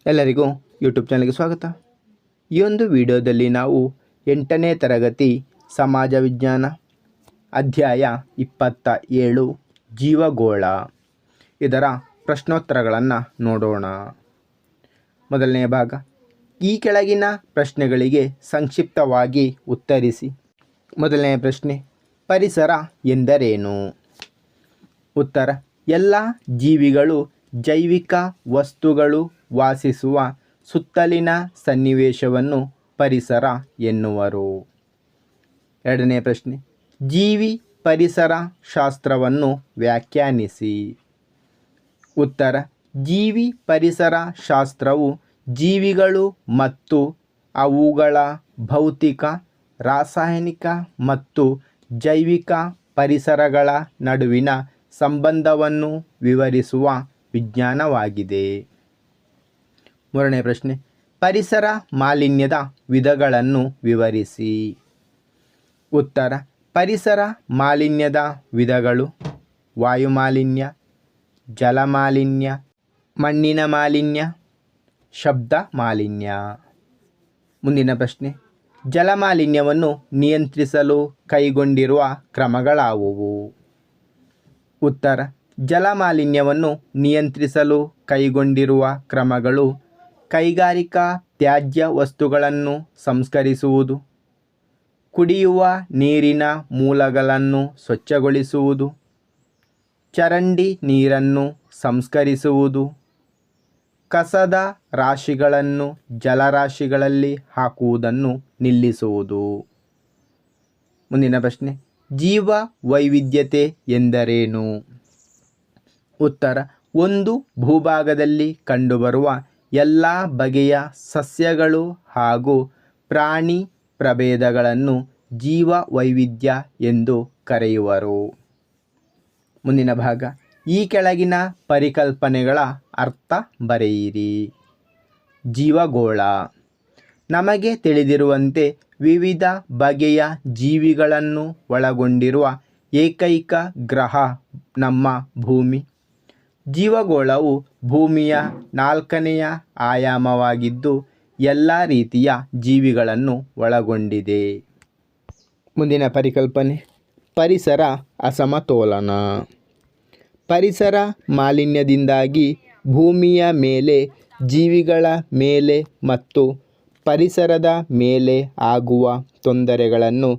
ಎಲ್ಲರಿಗೂ ಯೂಟ್ಯೂಬ್ ಚಾನಲ್ಗೆ ಸ್ವಾಗತ. ಈ ಒಂದು ವಿಡಿಯೋದಲ್ಲಿ ನಾವು 8ನೇ ತರಗತಿ ಸಮಾಜ ವಿಜ್ಞಾನ ಅಧ್ಯಾಯ 27 ಜೀವಗೋಳ ಇದರ ಪ್ರಶ್ನೋತ್ತರಗಳನ್ನು ನೋಡೋಣ. ಮೊದಲನೆಯ ಭಾಗ, ಈ ಕೆಳಗಿನ ಪ್ರಶ್ನೆಗಳಿಗೆ ಸಂಕ್ಷಿಪ್ತವಾಗಿ ಉತ್ತರಿಸಿ. ಮೊದಲನೆಯ ಪ್ರಶ್ನೆ, ಪರಿಸರ ಎಂದರೇನು? ಉತ್ತರ, ಎಲ್ಲ ಜೀವಿಗಳು ಜೈವಿಕ ವಸ್ತುಗಳು ವಾಸಿಸುವ ಸುತ್ತಲಿನ ಸನ್ನಿವೇಶವನ್ನು ಪರಿಸರ ಎನ್ನುವರು. ಎರಡನೇ ಪ್ರಶ್ನೆ, ಜೀವಿ ಪರಿಸರ ಶಾಸ್ತ್ರವನ್ನು ವ್ಯಾಖ್ಯಾನಿಸಿ. ಉತ್ತರ, ಜೀವಿ ಪರಿಸರ ಶಾಸ್ತ್ರವು ಜೀವಿಗಳು ಮತ್ತು ಅವುಗಳ ಭೌತಿಕ, ರಾಸಾಯನಿಕ ಮತ್ತು ಜೈವಿಕ ಪರಿಸರಗಳ ನಡುವಿನ ಸಂಬಂಧವನ್ನು ವಿವರಿಸುವ ವಿಜ್ಞಾನವಾಗಿದೆ. ಮೂರನೇ ಪ್ರಶ್ನೆ, ಪರಿಸರ ಮಾಲಿನ್ಯದ ವಿಧಗಳನ್ನು ವಿವರಿಸಿ. ಉತ್ತರ, ಪರಿಸರ ಮಾಲಿನ್ಯದ ವಿಧಗಳು ವಾಯುಮಾಲಿನ್ಯ, ಜಲಮಾಲಿನ್ಯ, ಮಣ್ಣಿನ ಮಾಲಿನ್ಯ, ಶಬ್ದ ಮಾಲಿನ್ಯ. ಮುಂದಿನ ಪ್ರಶ್ನೆ, ಜಲಮಾಲಿನ್ಯವನ್ನು ನಿಯಂತ್ರಿಸಲು ಕೈಗೊಂಡಿರುವ ಕ್ರಮಗಳಾವುವು? ಉತ್ತರ, ಜಲಮಾಲಿನ್ಯವನ್ನು ನಿಯಂತ್ರಿಸಲು ಕೈಗೊಂಡಿರುವ ಕ್ರಮಗಳು ಕೈಗಾರಿಕಾ ತ್ಯಾಜ್ಯ ವಸ್ತುಗಳನ್ನು ಸಂಸ್ಕರಿಸುವುದು, ಕುಡಿಯುವ ನೀರಿನ ಮೂಲಗಳನ್ನು ಸ್ವಚ್ಛಗೊಳಿಸುವುದು, ಚರಂಡಿ ನೀರನ್ನು ಸಂಸ್ಕರಿಸುವುದು, ಕಸದ ರಾಶಿಗಳನ್ನು ಜಲರಾಶಿಗಳಲ್ಲಿ ಹಾಕುವುದನ್ನು ನಿಲ್ಲಿಸುವುದು. ಮುಂದಿನ ಪ್ರಶ್ನೆ, ಜೀವ ವೈವಿಧ್ಯತೆ ಎಂದರೇನು? ಉತ್ತರ, ಒಂದು ಭೂಭಾಗದಲ್ಲಿ ಕಂಡುಬರುವ ಎಲ್ಲ ಬಗೆಯ ಸಸ್ಯಗಳು ಹಾಗೂ ಪ್ರಾಣಿ ಪ್ರಭೇದಗಳನ್ನು ಜೀವ ವೈವಿಧ್ಯ ಎಂದು ಕರೆಯುವರು. ಮುಂದಿನ ಭಾಗ, ಈ ಕೆಳಗಿನ ಪರಿಕಲ್ಪನೆಗಳ ಅರ್ಥ ಬರೆಯಿರಿ. ಜೀವಗೋಳ, ನಮಗೆ ತಿಳಿದಿರುವಂತೆ ವಿವಿಧ ಬಗೆಯ ಜೀವಿಗಳನ್ನು ಒಳಗೊಂಡಿರುವ ಏಕೈಕ ಗ್ರಹ ನಮ್ಮ ಭೂಮಿ. ಜೀವಗೋಳವು ಭೂಮಿಯ 4ನೆಯ ಆಯಾಮವಾಗಿದ್ದು ಎಲ್ಲ ರೀತಿಯ ಜೀವಿಗಳನ್ನು ಒಳಗೊಂಡಿದೆ. ಮುಂದಿನ ಪರಿಕಲ್ಪನೆ, ಪರಿಸರ ಅಸಮತೋಲನ. ಪರಿಸರ ಮಾಲಿನ್ಯದಿಂದಾಗಿ ಭೂಮಿಯ ಮೇಲೆ, ಜೀವಿಗಳ ಮೇಲೆ ಮತ್ತು ಪರಿಸರದ ಮೇಲೆ ಆಗುವ ತೊಂದರೆಗಳನ್ನು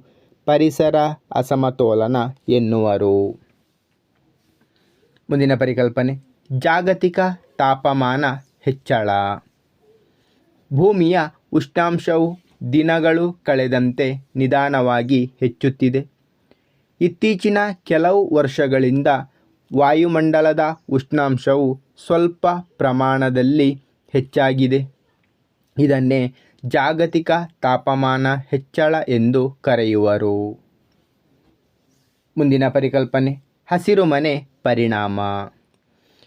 ಪರಿಸರ ಅಸಮತೋಲನ ಎನ್ನುವರು. ಮುಂದಿನ ಪರಿಕಲ್ಪನೆ, ಜಾಗತಿಕ ತಾಪಮಾನ ಹೆಚ್ಚಳ. ಭೂಮಿಯ ಉಷ್ಣಾಂಶವು ದಿನಗಳು ಕಳೆದಂತೆ ನಿಧಾನವಾಗಿ ಹೆಚ್ಚುತ್ತಿದೆ. ಇತ್ತೀಚಿನ ಕೆಲವು ವರ್ಷಗಳಿಂದ ವಾಯುಮಂಡಲದ ಉಷ್ಣಾಂಶವು ಸ್ವಲ್ಪ ಪ್ರಮಾಣದಲ್ಲಿ ಹೆಚ್ಚಾಗಿದೆ. ಇದನ್ನೇ ಜಾಗತಿಕ ತಾಪಮಾನ ಹೆಚ್ಚಳ ಎಂದು ಕರೆಯುವರು. ಮುಂದಿನ ಪರಿಕಲ್ಪನೆ, ಹಸಿರುಮನೆ ಪರಿಣಾಮ.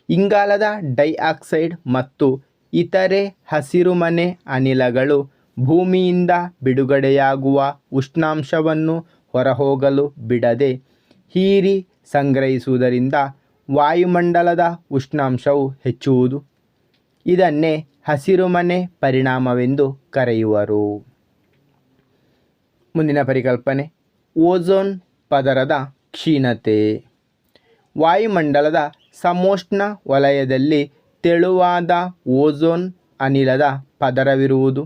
ಇಂಗಾಲದ ಡೈಆಕ್ಸೈಡ್ ಮತ್ತು ಇತರೆ ಹಸಿರುಮನೆ ಅನಿಲಗಳು ಭೂಮಿಯಿಂದ ಬಿಡುಗಡೆಯಾಗುವ ಉಷ್ಣಾಂಶವನ್ನು ಹೊರಹೋಗಲು ಬಿಡದೆ ಹೀರಿ ಸಂಗ್ರಹಿಸುವುದರಿಂದ ವಾಯುಮಂಡಲದ ಉಷ್ಣಾಂಶವು ಹೆಚ್ಚುವುದು. ಇದನ್ನೇ ಹಸಿರುಮನೆ ಪರಿಣಾಮವೆಂದು ಕರೆಯುವರು. ಮುಂದಿನ ಪರಿಕಲ್ಪನೆ, ಓಝೋನ್ ಪದರದ ಕ್ಷೀಣತೆ. ವಾಯುಮಂಡಲದ ಸಮೋಷ್ಣ ವಲಯದಲ್ಲಿ ತೆಳುವಾದ ಓಝೋನ್ ಅನಿಲದ ಪದರವಿರುವುದು.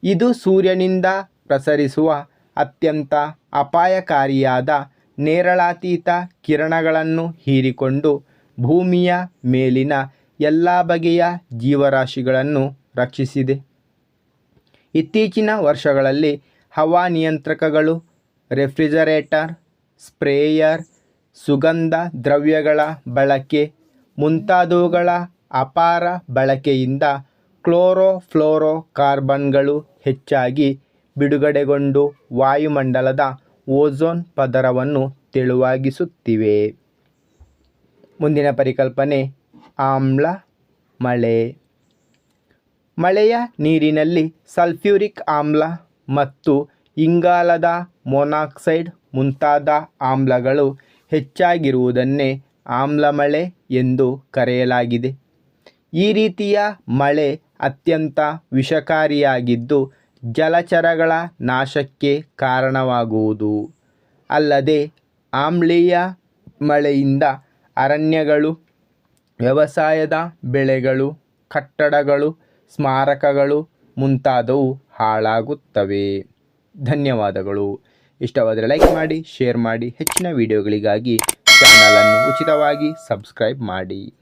ಇದು ಸೂರ್ಯನಿಂದ ಪ್ರಸರಿಸುವ ಅತ್ಯಂತ ಅಪಾಯಕಾರಿಯಾದ ನೇರಳಾತೀತ ಕಿರಣಗಳನ್ನು ಹೀರಿಕೊಂಡು ಭೂಮಿಯ ಮೇಲಿನ ಎಲ್ಲ ಬಗೆಯ ಜೀವರಾಶಿಗಳನ್ನು ರಕ್ಷಿಸಿದೆ. ಇತ್ತೀಚಿನ ವರ್ಷಗಳಲ್ಲಿ ಹವಾನಿಯಂತ್ರಕಗಳು, ರೆಫ್ರಿಜರೇಟರ್, ಸ್ಪ್ರೇಯರ್, ಸುಗಂಧ ದ್ರವ್ಯಗಳ ಬಳಕೆ ಮುಂತಾದವುಗಳ ಅಪಾರ ಬಳಕೆಯಿಂದ ಕ್ಲೋರೋಫ್ಲೋರೋಕಾರ್ಬನ್ಗಳು ಹೆಚ್ಚಾಗಿ ಬಿಡುಗಡೆಗೊಂಡು ವಾಯುಮಂಡಲದ ಓಝೋನ್ ಪದರವನ್ನು ತೆಳುವಾಗಿಸುತ್ತಿವೆ. ಮುಂದಿನ ಪರಿಕಲ್ಪನೆ, ಆಮ್ಲ ಮಳೆ. ಮಳೆಯ ನೀರಿನಲ್ಲಿ ಸಲ್ಫ್ಯೂರಿಕ್ ಆಮ್ಲ ಮತ್ತು ಇಂಗಾಲದ ಮೊನಾಕ್ಸೈಡ್ ಮುಂತಾದ ಆಮ್ಲಗಳು ಹೆಚ್ಚಾಗಿರುವುದನ್ನೇ ಆಮ್ಲಮಳೆ ಎಂದು ಕರೆಯಲಾಗಿದೆ. ಈ ರೀತಿಯ ಮಳೆ ಅತ್ಯಂತ ವಿಷಕಾರಿಯಾಗಿದ್ದು ಜಲಚರಗಳ ನಾಶಕ್ಕೆ ಕಾರಣವಾಗುವುದು. ಅಲ್ಲದೆ ಆಮ್ಲೀಯ ಮಳೆಯಿಂದ ಅರಣ್ಯಗಳು, ವ್ಯವಸಾಯದ ಬೆಳೆಗಳು, ಕಟ್ಟಡಗಳು, ಸ್ಮಾರಕಗಳು ಮುಂತಾದವು ಹಾಳಾಗುತ್ತವೆ. ಧನ್ಯವಾದಗಳು. ಇಷ್ಟವಾದರೆ ಲೈಕ್ ಮಾಡಿ, ಶೇರ್ ಮಾಡಿ. ಹೆಚ್ಚಿನ ವಿಡಿಯೋಗಳಿಗಾಗಿ ಚಾನಲನ್ನು ಉಚಿತವಾಗಿ ಸಬ್ಸ್ಕ್ರೈಬ್ ಮಾಡಿ.